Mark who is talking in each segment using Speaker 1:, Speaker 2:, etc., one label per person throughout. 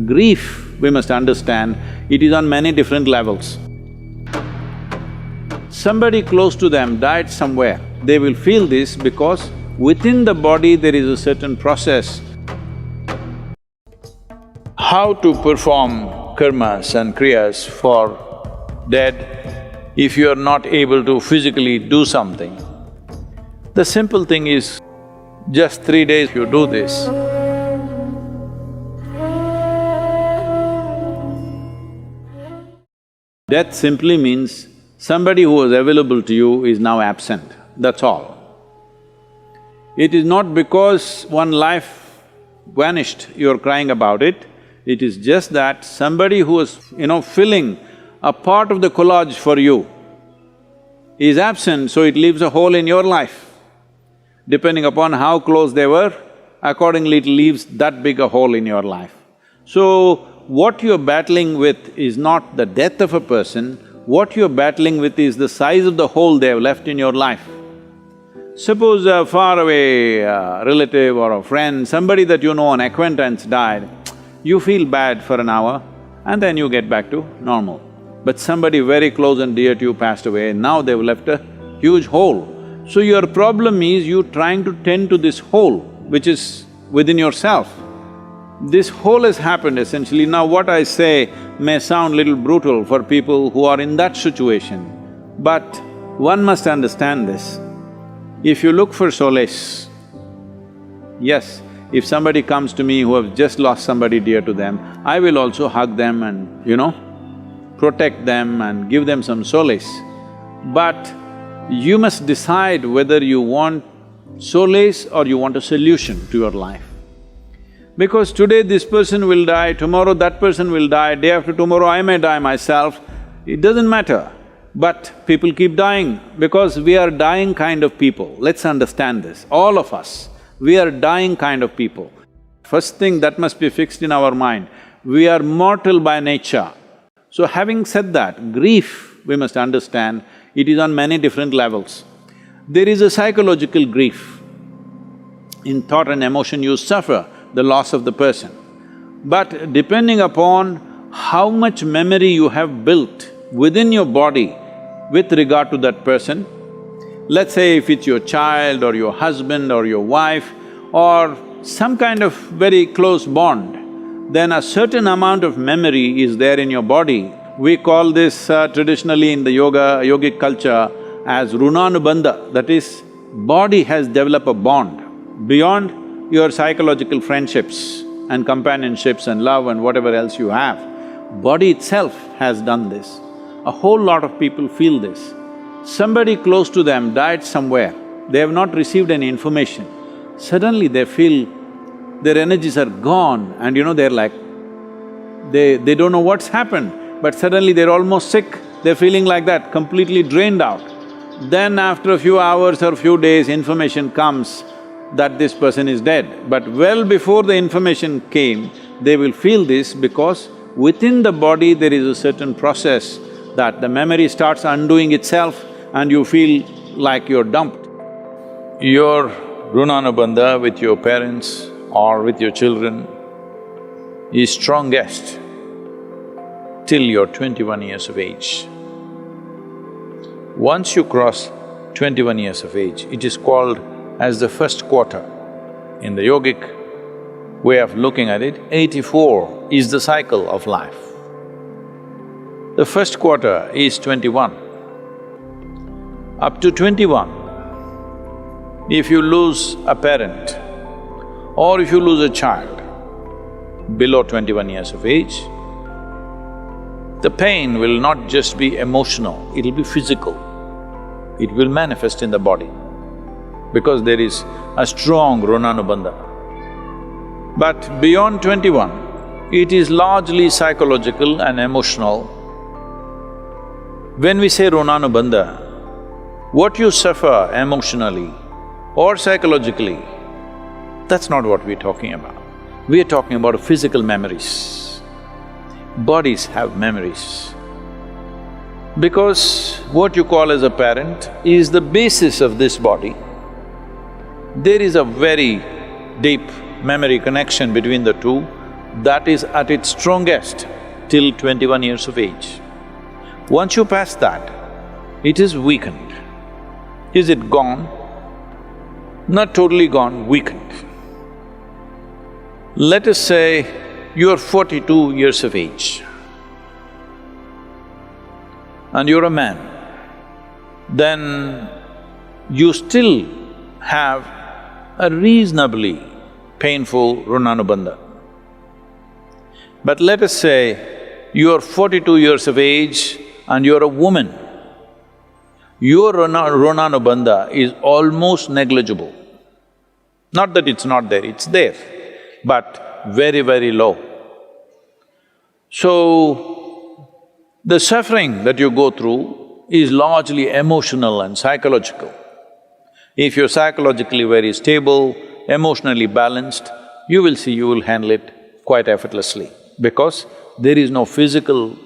Speaker 1: Grief, we must understand, it is on many different levels. Somebody close to them died somewhere, they will feel this because within the body there is a certain process. How to perform karmas and kriyas for dead if you are not able to physically do something? The simple thing is, just 3 days you do this. Death simply means somebody who was available to you is now absent, that's all. It is not because one life vanished, you're crying about it. It is just that somebody who was, filling a part of the collage for you is absent, so it leaves a hole in your life. Depending upon how close they were, accordingly it leaves that big a hole in your life. So, what you're battling with is not the death of a person, what you're battling with is the size of the hole they have left in your life. Suppose a faraway relative or a friend, somebody that you know, an acquaintance died, you feel bad for an hour and then you get back to normal. But somebody very close and dear to you passed away, now they've left a huge hole. So your problem is you trying to tend to this hole which is within yourself. This hole has happened essentially. Now what I say may sound little brutal for people who are in that situation, but one must understand this. If you look for solace, yes, if somebody comes to me who have just lost somebody dear to them, I will also hug them and, protect them and give them some solace. But you must decide whether you want solace or you want a solution to your life. Because today this person will die, tomorrow that person will die, day after tomorrow I may die myself, it doesn't matter. But people keep dying because we are dying kind of people. Let's understand this, all of us, we are dying kind of people. First thing that must be fixed in our mind, we are mortal by nature. So having said that, grief, we must understand, it is on many different levels. There is a psychological grief. In thought and emotion you suffer the loss of the person. But depending upon how much memory you have built within your body with regard to that person, let's say if it's your child or your husband or your wife or some kind of very close bond, then a certain amount of memory is there in your body. We call this traditionally in the yogic culture as Runanubandha, that is, body has developed a bond beyond your psychological friendships and companionships and love and whatever else you have. Body itself has done this. A whole lot of people feel this. Somebody close to them died somewhere, they have not received any information. Suddenly they feel their energies are gone and they're like, they don't know what's happened, but suddenly they're almost sick, they're feeling like that, completely drained out. Then after a few hours or few days, information comes that this person is dead. But well before the information came, they will feel this because within the body there is a certain process that the memory starts undoing itself and you feel like you're dumped. Your Runanubandha with your parents or with your children is strongest till you're 21 years of age. Once you cross 21 years of age, it is called as the first quarter. In the yogic way of looking at it, 84 is the cycle of life. The first quarter is 21. Up to 21, if you lose a parent or if you lose a child below 21 years of age, the pain will not just be emotional, it'll be physical. It will manifest in the body because there is a strong Runanubandha. But beyond 21, it is largely psychological and emotional. When we say Runanubandha, what you suffer emotionally or psychologically, that's not what we're talking about. We are talking about physical memories. Bodies have memories. Because what you call as a parent is the basis of this body. There is a very deep memory connection between the two, that is at its strongest till 21 years of age. Once you pass that, it is weakened. Is it gone? Not totally gone, weakened. Let us say you are 42 years of age and you're a man, then you still have a reasonably painful Runanubandha. But let us say you are 42 years of age and you're a woman, your Runanubandha is almost negligible. Not that it's not there, it's there, but very, very low. So, the suffering that you go through is largely emotional and psychological. If you're psychologically very stable, emotionally balanced, you will see you will handle it quite effortlessly because there is no physical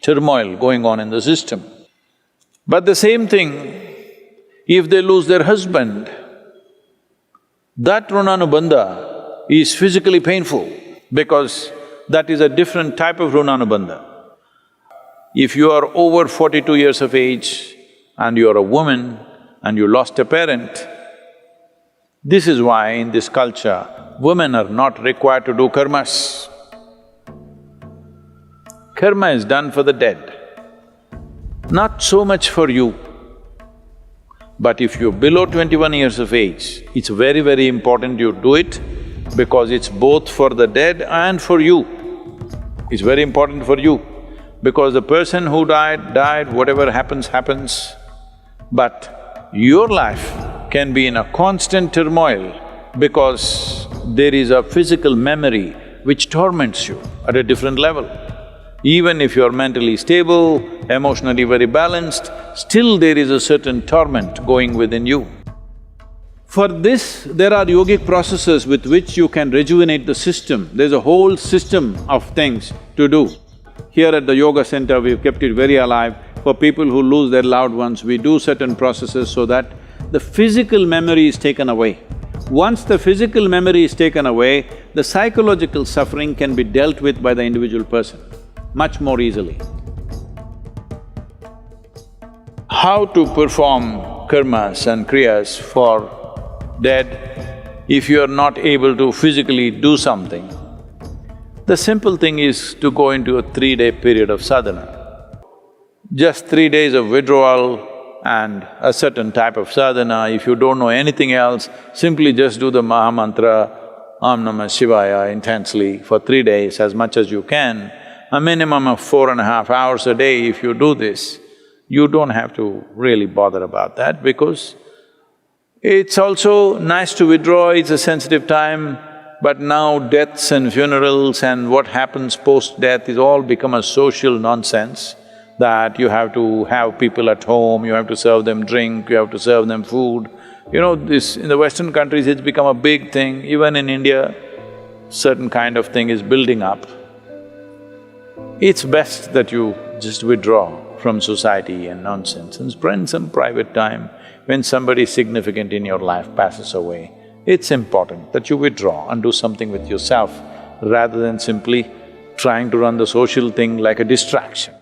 Speaker 1: turmoil going on in the system. But the same thing, if they lose their husband, that Runanubandha is physically painful because that is a different type of Runanubandha. If you are over 42 years of age and you are a woman and you lost a parent, this is why in this culture, women are not required to do karmas. Karma is done for the dead, not so much for you. But if you're below 21 years of age, it's very, very important you do it because it's both for the dead and for you. It's very important for you because the person who died, whatever happens, happens. But your life can be in a constant turmoil because there is a physical memory which torments you at a different level. Even if you're mentally stable, emotionally very balanced, still there is a certain torment going within you. For this, there are yogic processes with which you can rejuvenate the system. There's a whole system of things to do. Here at the yoga center, we've kept it very alive. For people who lose their loved ones, we do certain processes so that the physical memory is taken away. Once the physical memory is taken away, the psychological suffering can be dealt with by the individual person much more easily. How to perform karmas and kriyas for dead if you are not able to physically do something? The simple thing is to go into a 3-day period of sadhana. Just 3 days of withdrawal and a certain type of sadhana. If you don't know anything else, simply just do the Maha Mantra, Om Namah Shivaya intensely for 3 days as much as you can. A minimum of 4.5 hours a day if you do this, you don't have to really bother about that because it's also nice to withdraw, it's a sensitive time, but now deaths and funerals and what happens post-death is all become a social nonsense that you have to have people at home, you have to serve them drink, you have to serve them food. You know, this… in the Western countries it's become a big thing, even in India, certain kind of thing is building up. It's best that you just withdraw from society and nonsense and spend some private time. When somebody significant in your life passes away, it's important that you withdraw and do something with yourself rather than simply trying to run the social thing like a distraction.